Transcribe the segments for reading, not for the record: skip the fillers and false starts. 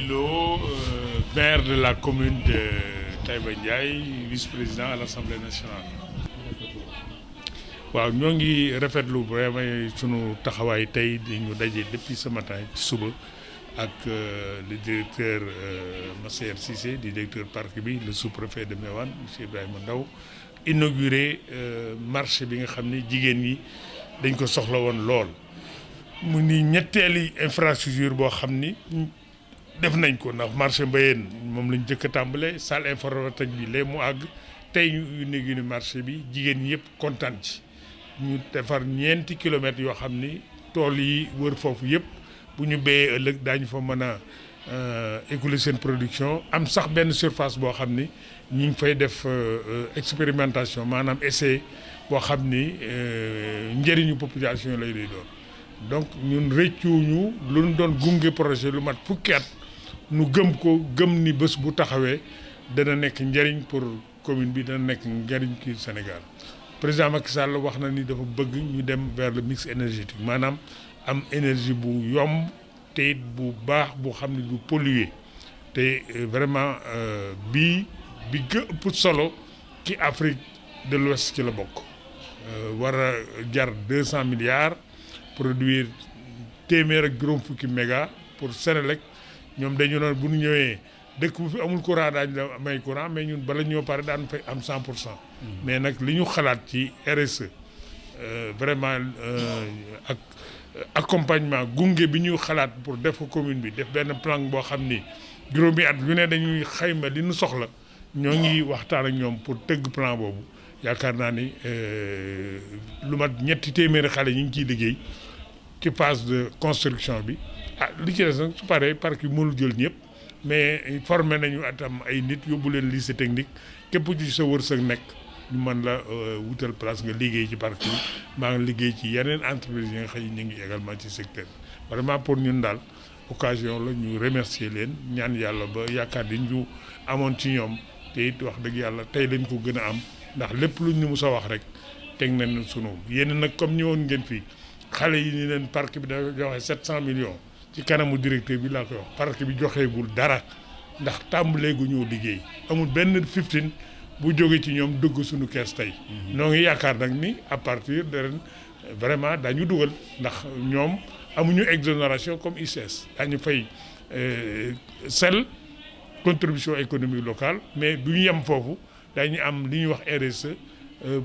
Lilo, maire de la commune de Taïba Ndiaye, vice-président à l'Assemblée nationale. waaw ñoo ngi rafetlu vraiment sunu taxawaay tey di ñu daje depuis ce matin ci suba ak le directeur Massaer Cissé di directeur parc bi le sous-préfet de Méouane monsieur Ibrahima Ndaw inauguré marché bi nga xam ni jigéen ñi dañ ko soxla woon lool. mu ni ñetteeli infrastructure boo xam ni def nañ ko ndax marché Mbayeen moom lañ jëkk a tàmbale salle informatique bi léegi mu àgg tey ñu inauguré marché bi jigéen ñi yëpp kontaan ci. ñu defar ñeenti kilomètres yoo xam ni tool yi wër foofu yëpp bu ñu béyee ëllëg daañu fa mën a écouler seen production am sax benn surface boo xam ni ñu ngi fay def expérimentation maanaam essai boo xam ni njëriñu population lay doon donc ñun rëccuwuñu lu ñu doon gunge projet lu mat fukki at nu gëm ko gëm ni bés bu taxawee dana nekk njëriñ pour commune bi dana nekk njëriñ ci Sénégal. Président Macky Sall wax na ni dafa bëgg ñu dem vers le mix énergétique maanaam am énergie bu yomb te it bu baax bu xam ne du polluer te vraiment bi ëpp solo ci Afrique de l'Ouest ci la bokk. war a jar 200 milliards produire téeméer ak juróom fukki méga pour Sénélec ñoom dañu noon bu ñu ñëwee dëkk bu fi amul courant daañu la may courant mais ñun bala ñoo pare daan fay am 100%. mais nag li ñu xalaat ci RSE vraiment ak accompagnement gunge bi ñu xalaat pour def ko commune bi def benn plan boo xam ni juróomi at yu ne dañuy xayma li ñu soxla ñoo ngi waxtaan ak ñoom pour tëgg plan boobu yaakaar naa ni lu mat ñetti téeméeri xale ñu ngi ciy liggéey ci phase de construction bi li ci des nag su paree parc yi mënul jël ñëpp mais formé nañu atam ay nit yóbbu leen lycée technique képp ci sa wërsëg nekk ñu mën la wutal place nga liggéey ci parc bi maa ngi liggéey ci yeneen entreprise yi nga xam ne ñu ngi également ci secteur vraiment pour ñun daal occasion la ñu remercier leen ñaan yàlla ba yaakaar di ñu amoon ci ñoom te it wax dëgg yàlla tey lañ ko gën a am ndax lépp luñ ñu mus a wax rek teg nañ sunu yéen nag comme ñëwoon ngeen fii xale yi ni leen parc bi da joxe 700 millions ci kanamu directeur bi laa koy wax parc bi joxeegul dara ndax tàmbalee gu ñëw liggéey amul benn 15 bu jóge ci ñoom dugg suñu kees tey. noo ngi yaakaar nag ni à partir de ren vraiment dañu dugal ndax ñoom amuñu exonération comme ICS dañu fay sel contribution économique locale mais duñu yem foofu dañu am li ñuy wax RSE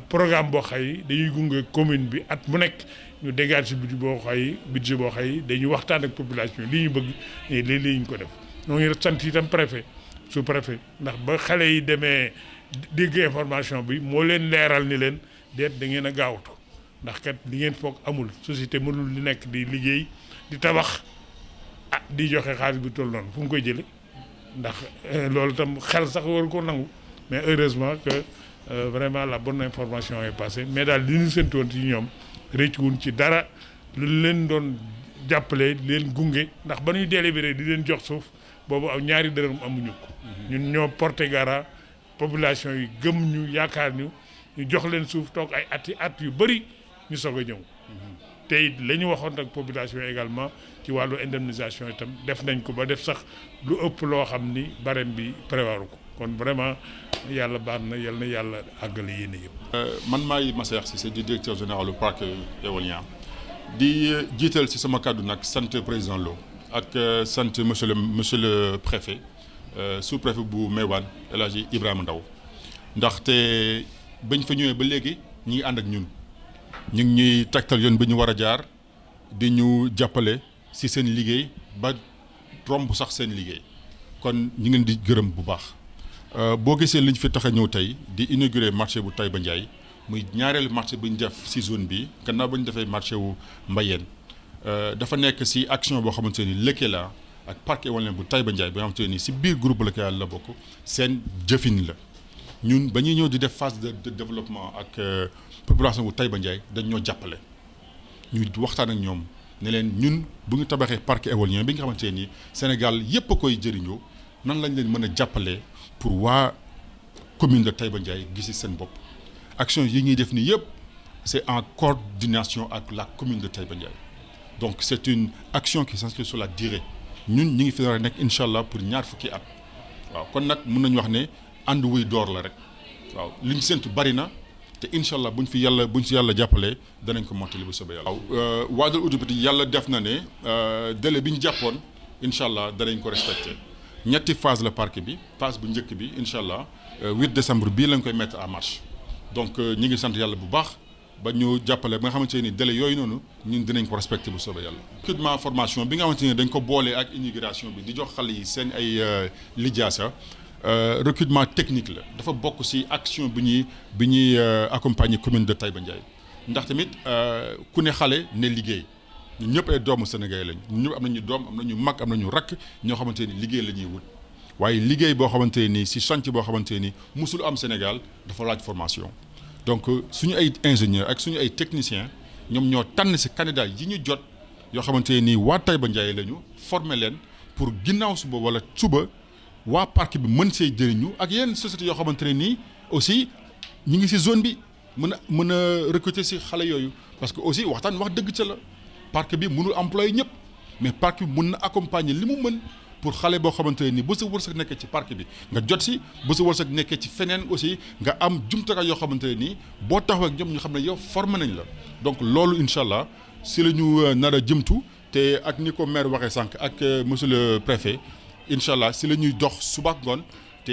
programme boo xay dañuy gunge commune bi at mu nekk ñu dégager budget boo xay dañuy waxtaan ak population li ñu bëgg ne léeg-léeg ñu ko def ñoo ngi sant itam préfet sous-préfet ndax ba xale yi demee dégg information bi moo leen leeral ni leen déet da ngeen a gaawtu ndax kat li ngeen foog amul société mënul li nekk di liggéey di tabax di joxe xaalis bi toll noonu fu mu koy jële ndax loolu tam xel sax war ko nangu mais heureusement que vraiment la bonne information est passée mais daal li ñu séntoon ci ñoom rëccuwuñ ci dara lu leen doon jàppale leen gunge ndax ba ñuy délibéré di leen jox suuf boobu ak ñaari dërëm amuñu ko ñun ñoo porté gara population yi gëm ñu yaakaar ñu jox leen suuf toog ay at yu bëri ñu soog a ñëw te it la ñu waxoon ak population également ci wàllu indemnisation itam def nañ ko ba def sax lu ëpp loo xam ni barème bi prévoir ko kon vraiment yàlla baax na yal na yàlla àggale yéene yëpp. man maay Massaer Cissé di directeur général du parc éolien di jiital ci sama kàddu nag sant président Lo ak sant monsieur le préfet sous-préfet bu Méouane El Hadji Ibrahima Ndaw ndaxte bañ fa ñëwee ba léegi ñi ngi ànd ak ñun ñu ngi ñuy tegtal yoon bi ñu war a jaar di ñu jàppale ci seen liggéey ba romb sax seen liggéey kon ñu ngeen di gërëm bu baax. boo gisee liñ fi tax a ñëw tey di inaugurer marché bu Taïba Ndiaye muy ñaareelu marché bu ñu def ci zone bi gannaaw ba ñu defee marché wu Mbayeen dafa nekk ci action boo xamante ni lëkkalaa ak parc éolien bu Taïba Ndiaye bi nga xamante ni ci biir groupe lëkkalaa la bokk seen jëfin la ñun ba ñuy ñëw di def phase de développement ak population bu Taïba Ndiaye dañ ñoo jàppale ñu waxtaan ak ñoom ne leen ñun bu ñu tabaxee parc éolien bi nga xamante ni Sénégal yépp a koy jëriñoo nan lañ leen mën a jàppalee pour waa commune de Taïba Ndiaye gisi seen bopp action yi ñuy def nii yëpp c'est en coordination avec la commune de Taïba Ndiaye donc c'est une action qui s'inscrit sur la durée ñun ñi ngi fi nar a nekk incha allah pour ñaar fukki at waaw kon nag mun nañu wax ne ànd wuy door la rek waaw li ñu séntu bari na te incha allah buñ si yàlla jàppalee danañ ko mottali bu soobee yàlla. waaw waajal uti yàlla def na ne délai bi ñu jàppoon incha allah danañ ko respecté ñetti phase la parc bi phase bu njëkk bi incha allah 8 décembre bii lañ koy mettre en marche donc ñi ngi sant yàlla bu baax. ba ñu jàppale ba nga xamante ni délai yooyu noonu ñun dinañ ko respecté bu soobee yàlla. recrutement formation bi nga xamante ni dañ ko boole ak immigration bi di jox xale yi seen ay lijaasa recrutement technique la dafa bokk ci action bi ñuy accompagner commune de Taïba Ndiaye ndax tamit ku ne xale ne liggéey ñun ñëpp ay doomu Sénégal lañ ñun ñëpp am nañu doom am nañu mag am nañu rakk ñoo xamante ni liggéey la ñuy wut waaye liggéey boo xamante ni ci chantier boo xamante ni musul am Sénégal dafa laaj formation. donc suñu ay ingénieur ak suñu ay technicien ñoom ñoo tànn ci candidat yi ñu jot yoo xamante nii waa Taïba Ndiaye lañu former leen pour ginnaaw suba wala suba waa parc bi mën see jëriñu ak yenn sociétés yoo xamante ne nii aussi ñu ngi ci zone bi mën a recruter ci xale yooyu parce que aussi wax dëgg ca la parc bi mënul employer ñëpp mais parc bi mën na accompagner li mu mën pour xale boo xamante ne nii bu sa wërsëg nekkee ci parc bi nga jot si bu sa wërsëg nekkee ci feneen aussi nga am jumtukaay yoo xamante ne nii boo taxawee ak ñoom ñu xam ne yow formé nañ la donc loolu incha allah si la ñu nar a jëmtu te ak ni ko maire waxee sànq ak monsieur le préfet incha allah si la ñuy dox suba ak ngoon te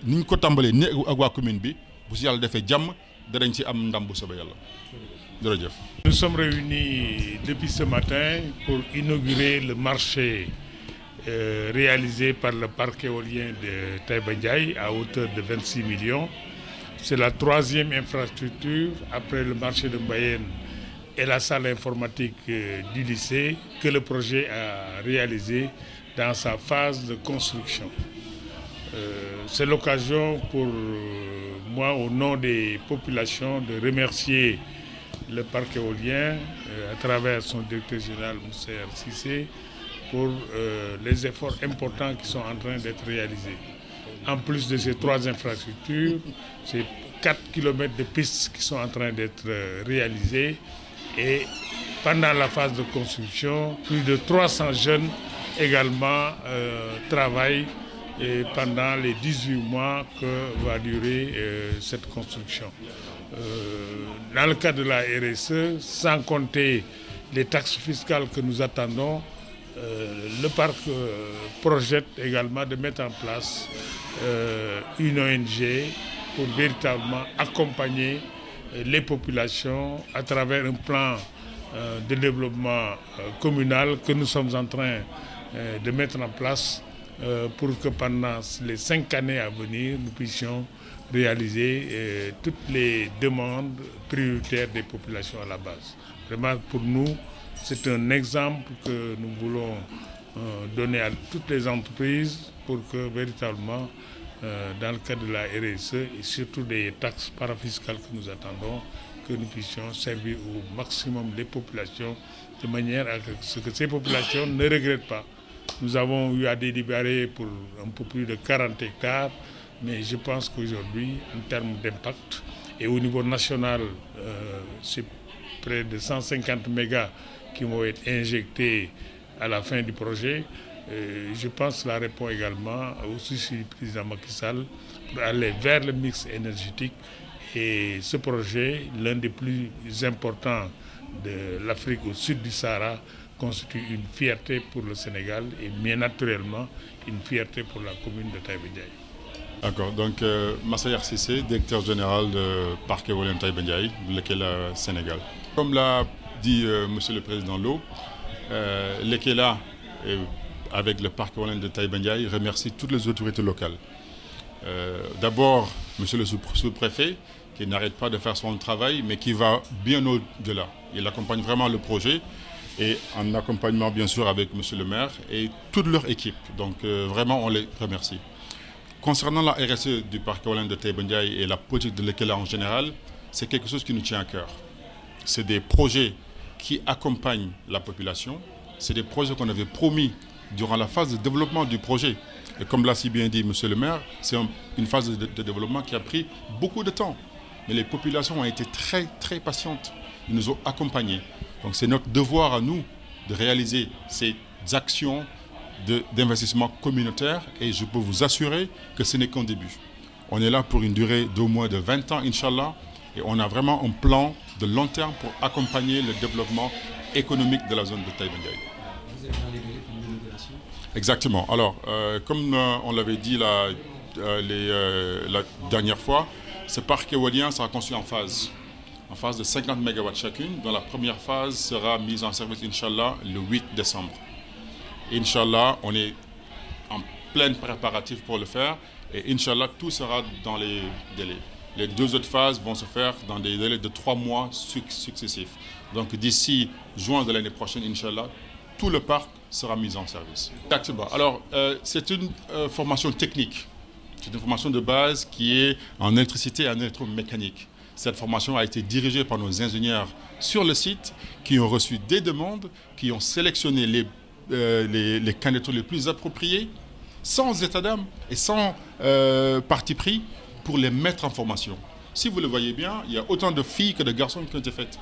ni ñu ko tàmbalee ni ak waa commune bi bu si yàlla defee jàmm danañ ci am ndam bu soobee yàlla jërëjëf. Nous sommes réunis depuis ce matin pour inaugurer le marché. Réalisé par le parc éolien de Taïba Ndiaye à hauteur de 26 millions. C'est la troisième infrastructure après le marché de Mbayène et la salle informatique du lycée que le projet a réalisé dans sa phase de construction. C'est l'occasion pour moi, au nom des populations, de remercier le parc éolien à travers son directeur général Moussa Cissé pour les efforts importants qui sont en train d'être réalisés. En plus de ces trois infrastructures, c'est 4 kilomètres de pistes qui sont en train d'être réalisées et pendant la phase de construction, plus de 300 jeunes également travaillent pendant les 18 mois que va durer cette construction. Dans le cadre de la RSE, sans compter les taxes fiscales que nous attendons, le parc projette également de mettre en place une ONG pour véritablement accompagner les populations à travers un plan de développement communal que nous sommes en train de mettre en place pour que pendant les 5 années à venir, nous puissions réaliser toutes les demandes prioritaires des populations à la base. Vraiment, pour nous, c'est un exemple que nous voulons donner à toutes les entreprises pour que véritablement, dans le cadre de la RSE et surtout des taxes parafiscales que nous attendons, que nous puissions servir au maximum les populations de manière à ce que ces populations ne regrettent pas. Nous avons eu à délibérer pour un peu plus de 40 hectares, mais je pense qu'aujourd'hui, en termes d'impact, et au niveau national, c'est près de 150 mégas qui vont être injectés à la fin du projet. Je pense que cela répond également au souci du président Macky Sall pour aller vers le mix énergétique. Et ce projet, l'un des plus importants de l'Afrique au sud du Sahara, constitue une fierté pour le Sénégal et bien naturellement une fierté pour la commune de Taïba Ndiaye. D'accord, donc Massa Cissé, directeur général de Parc éolien Taïba Ndiaye, l'EKELA Sénégal. Comme l'a dit Monsieur le Président Lo, l'EKELA, avec le Parc éolien de Taïba Ndiaye, remercie toutes les autorités locales. D'abord, Monsieur le sous-préfet, qui n'arrête pas de faire son travail, mais qui va bien au-delà. Il accompagne vraiment le projet, et en accompagnement bien sûr avec Monsieur le maire et toute leur équipe. Donc vraiment, on les remercie. Concernant la RSE du parc éolien de Taïba Ndiaye et la politique de l'EKELA en général, c'est quelque chose qui nous tient à cœur. C'est des projets qui accompagnent la population. C'est des projets qu'on avait promis durant la phase de développement du projet. Et comme l'a si bien dit Monsieur le maire, c'est une phase de développement qui a pris beaucoup de temps. Mais les populations ont été très, très patientes. Ils nous ont accompagnés. Donc c'est notre devoir à nous de réaliser ces actions d'investissement communautaire et je peux vous assurer que ce n'est qu'un début. On est là pour une durée d'au moins de 20 ans, Inch'Allah, et on a vraiment un plan de long terme pour accompagner le développement économique de la zone de Taïba Ndiaye. Vous avez dans les délais pour l'inauguration? Exactement. Alors, comme on l'avait dit la dernière fois, ce parc éolien sera conçu en phase de 50 MW chacune, dont la première phase sera mise en service, Inch'Allah, le 8 décembre. Inch'Allah, on est en plein préparatif pour le faire et Inch'Allah, tout sera dans les délais. Les 2 autres phases vont se faire dans des délais de 3 mois successifs. Donc d'ici juin de l'année prochaine, Inch'Allah, tout le parc sera mis en service. Exactement. Alors, c'est une formation technique. C'est une formation de base qui est en électricité et en électromécanique. Cette formation a été dirigée par nos ingénieurs sur le site qui ont reçu des demandes, qui ont sélectionné les candidatures les plus appropriées, sans état d'âme et sans parti pris, pour les mettre en formation. Si vous le voyez bien, il y a autant de filles que de garçons qui ont été faites.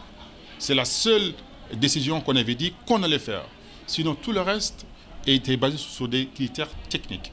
C'est la seule décision qu'on avait dit qu'on allait faire. Sinon, tout le reste était basé sur des critères techniques.